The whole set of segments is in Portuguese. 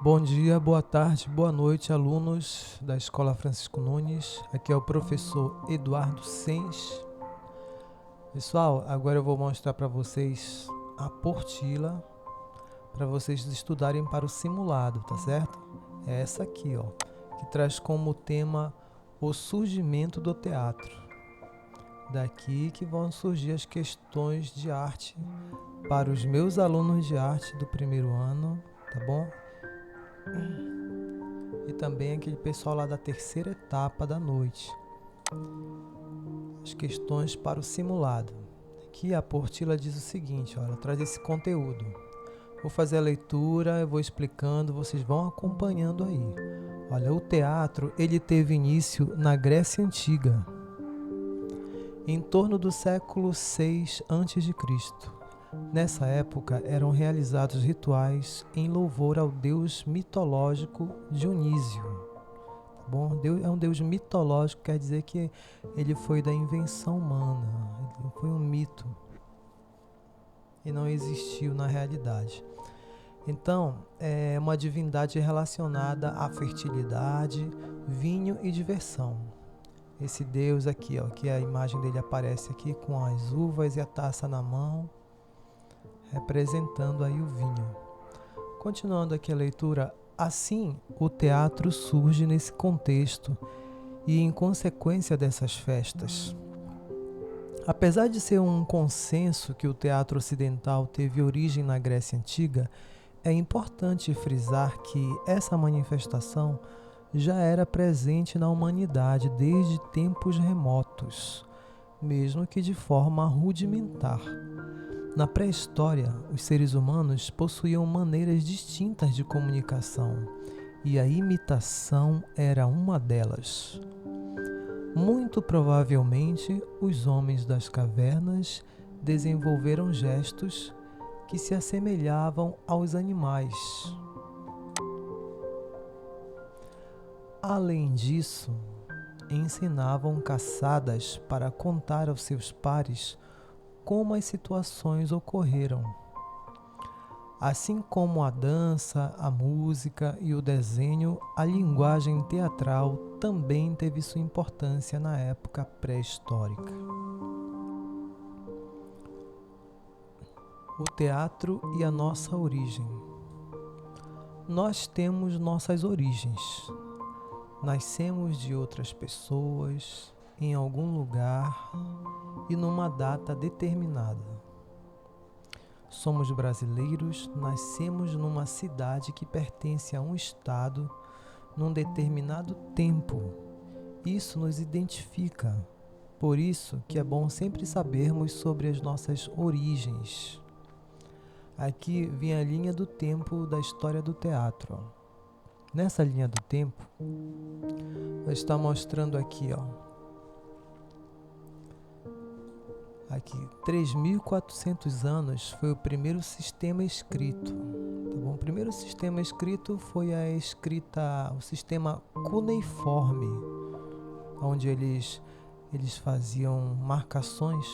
Bom dia, boa tarde, boa noite, alunos da Escola Francisco Nunes. Aqui é o professor Eduardo Sens. Pessoal, agora eu vou mostrar para vocês a apostila para vocês estudarem para o simulado, tá certo? É essa aqui, ó, que traz como tema o surgimento do teatro. Daqui que vão surgir as questões de arte para os meus alunos de arte do primeiro ano, tá bom? E também aquele pessoal lá da terceira etapa da noite. As questões para o simulado. Aqui a apostila diz o seguinte, olha, traz esse conteúdo. Vou fazer a leitura, eu vou explicando, vocês vão acompanhando aí. Olha, o teatro, ele teve início na Grécia Antiga, em torno do século 6 a.C. Nessa época eram realizados rituais em louvor ao deus mitológico Dionísio. Tá bom? É um deus mitológico, quer dizer que ele foi da invenção humana, ele foi um mito e não existiu na realidade. Então, é uma divindade relacionada à fertilidade, vinho e diversão. Esse deus aqui, ó, que a imagem dele aparece aqui com as uvas e a taça na mão, representando aí o vinho. Continuando aqui a leitura, assim o teatro surge nesse contexto e em consequência dessas festas. Apesar de ser um consenso que o teatro ocidental teve origem na Grécia Antiga, é importante frisar que essa manifestação já era presente na humanidade desde tempos remotos, mesmo que de forma rudimentar. Na pré-história, os seres humanos possuíam maneiras distintas de comunicação, e a imitação era uma delas. Muito provavelmente, os homens das cavernas desenvolveram gestos que se assemelhavam aos animais. Além disso, ensinavam caçadas para contar aos seus pares como as situações ocorreram. Assim como a dança, a música e o desenho, a linguagem teatral também teve sua importância na época pré-histórica. O teatro e a nossa origem. Nós temos nossas origens. Nascemos de outras pessoas, em algum lugar e numa data determinada. Somos brasileiros, nascemos numa cidade que pertence a um estado num determinado tempo. Isso nos identifica. Por isso que é bom sempre sabermos sobre as nossas origens. Aqui vem a linha do tempo da história do teatro. Nessa linha do tempo, está mostrando aqui, aqui, 3.400 anos foi o primeiro sistema escrito. Tá bom? O primeiro sistema escrito foi a escrita, o sistema cuneiforme, onde eles faziam marcações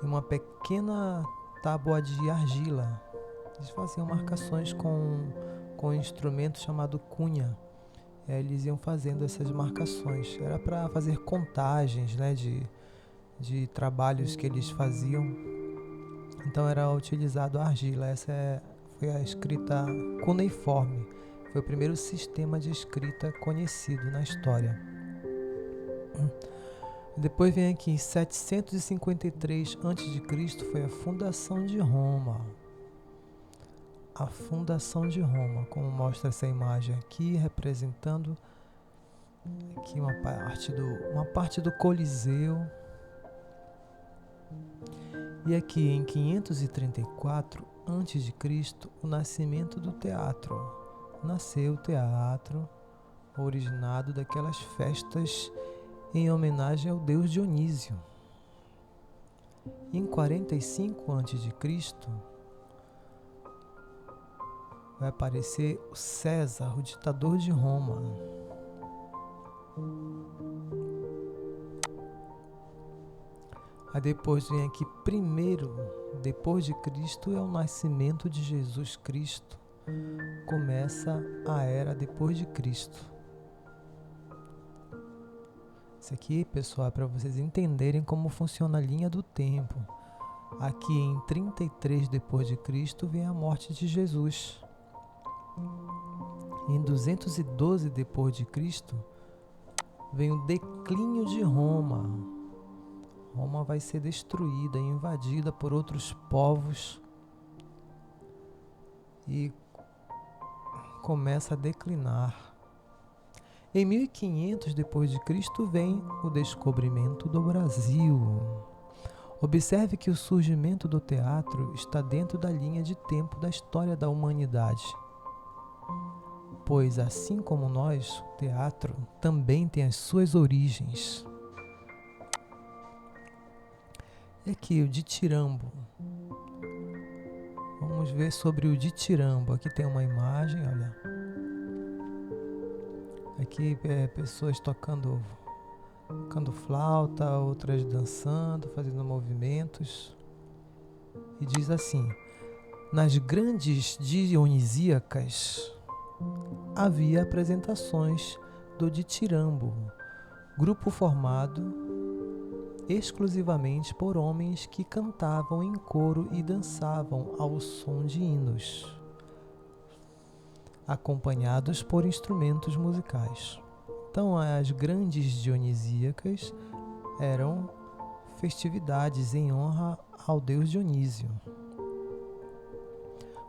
em uma pequena tábua de argila. Eles faziam marcações com um instrumento chamado cunha. Eles iam fazendo essas marcações. Era para fazer contagens, né, de trabalhos que eles faziam. Então era utilizado a argila. Foi a escrita cuneiforme. Foi o primeiro sistema de escrita conhecido na história. Depois vem aqui, em 753 a.C. foi a fundação de Roma. A fundação de Roma, como mostra essa imagem aqui, representando aqui uma parte do Coliseu. E aqui em 534 a.C., o nascimento do teatro. Nasceu o teatro, originado daquelas festas em homenagem ao deus Dionísio. Em 45 a.C., vai aparecer o César, o ditador de Roma. Aí depois vem aqui, primeiro, depois de Cristo, é o nascimento de Jesus Cristo. começa a era depois de Cristo. Isso aqui, pessoal, é para vocês entenderem como funciona a linha do tempo. Aqui em 33 depois de Cristo vem a morte de Jesus. Em 212 depois de Cristo vem o declínio de Roma. Roma vai ser destruída, invadida por outros povos e começa a declinar. Em 1500 depois de Cristo vem o descobrimento do Brasil. Observe que o surgimento do teatro está dentro da linha de tempo da história da humanidade. Pois, assim como nós, o teatro também tem as suas origens. E aqui o ditirambo. Vamos ver sobre o ditirambo. Aqui tem uma imagem, olha. Aqui pessoas tocando flauta, outras dançando, fazendo movimentos. E diz assim: nas grandes dionisíacas havia apresentações do ditirambo, grupo formado exclusivamente por homens que cantavam em coro e dançavam ao som de hinos, acompanhados por instrumentos musicais. Então, as grandes dionisíacas eram festividades em honra ao deus Dionísio.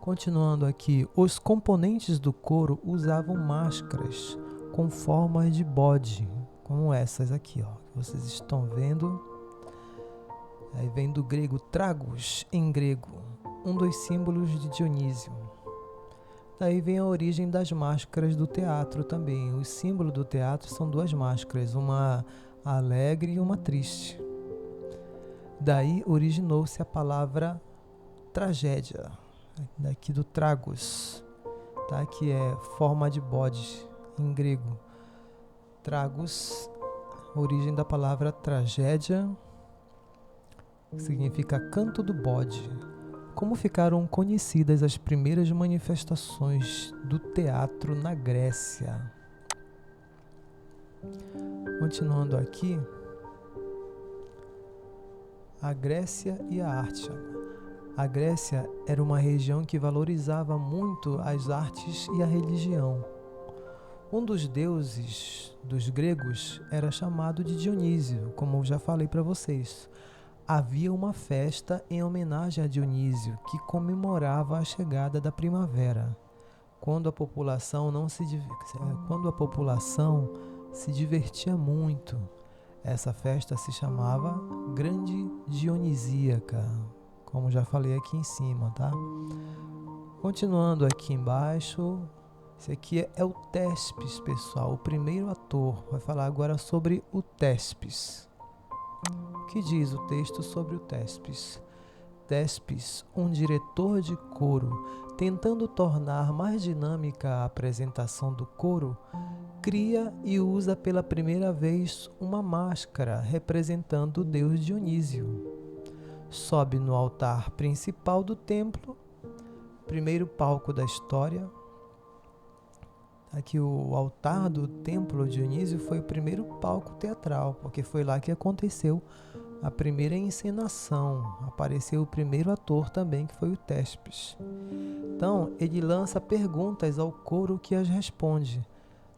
Continuando aqui, os componentes do coro usavam máscaras com formas de bode, como essas aqui, ó, que vocês estão vendo. Aí vem do grego tragos, em grego, um dos símbolos de Dionísio. Daí vem a origem das máscaras do teatro também. O símbolo do teatro são duas máscaras, uma alegre e uma triste. Daí originou-se a palavra tragédia, daqui do tragos, tá? Que é forma de bode em grego. Tragos, origem da palavra tragédia, que significa canto do bode. Como ficaram conhecidas as primeiras manifestações do teatro na Grécia? Continuando aqui, a Grécia e a arte. A Grécia era uma região que valorizava muito as artes e a religião. Um dos deuses dos gregos era chamado de Dionísio, como eu já falei para vocês. Havia uma festa em homenagem a Dionísio que comemorava a chegada da primavera, quando a população se divertia muito. Essa festa se chamava Grande Dionisíaca, como já falei aqui em cima, tá? Continuando aqui embaixo, esse aqui é o Tespes, pessoal, o primeiro ator. Vai falar agora sobre o Tespes. O que diz o texto sobre o Tespes? Tespes, um diretor de coro, tentando tornar mais dinâmica a apresentação do coro, cria e usa pela primeira vez uma máscara representando o deus Dionísio. Sobe no altar principal do templo, primeiro palco da história. Aqui o altar do templo Dionísio foi o primeiro palco teatral, porque foi lá que aconteceu a primeira encenação. Apareceu o primeiro ator também, que foi o Tespes. Então, ele lança perguntas ao coro que as responde.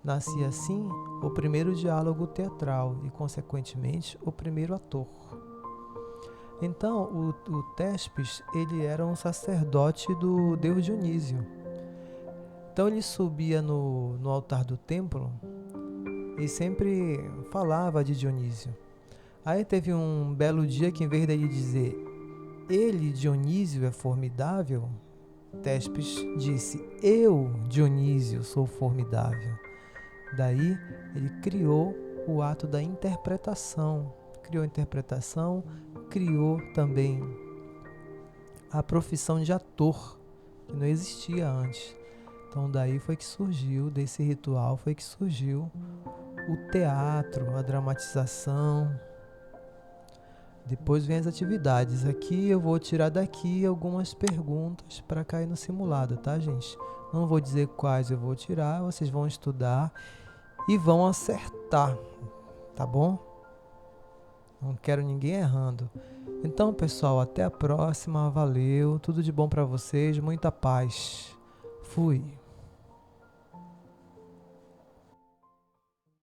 Nascia assim o primeiro diálogo teatral e, consequentemente, o primeiro ator. Então, o Tespes, ele era um sacerdote do deus Dionísio. Então, ele subia no altar do templo e sempre falava de Dionísio. Aí teve um belo dia que, em vez dele dizer ele, Dionísio, é formidável, Tespes disse: eu, Dionísio, sou formidável. Daí ele criou o ato da interpretação. Criou a interpretação, criou também a profissão de ator, que não existia antes. Então daí foi que surgiu, desse ritual foi que surgiu o teatro, a dramatização. Depois vem as atividades. Aqui eu vou tirar daqui algumas perguntas para cair no simulado, tá, gente? Não vou dizer quais eu vou tirar, vocês vão estudar e vão acertar, tá bom? Não quero ninguém errando. Então, pessoal, até a próxima. Valeu, tudo de bom para vocês, muita paz. Fui.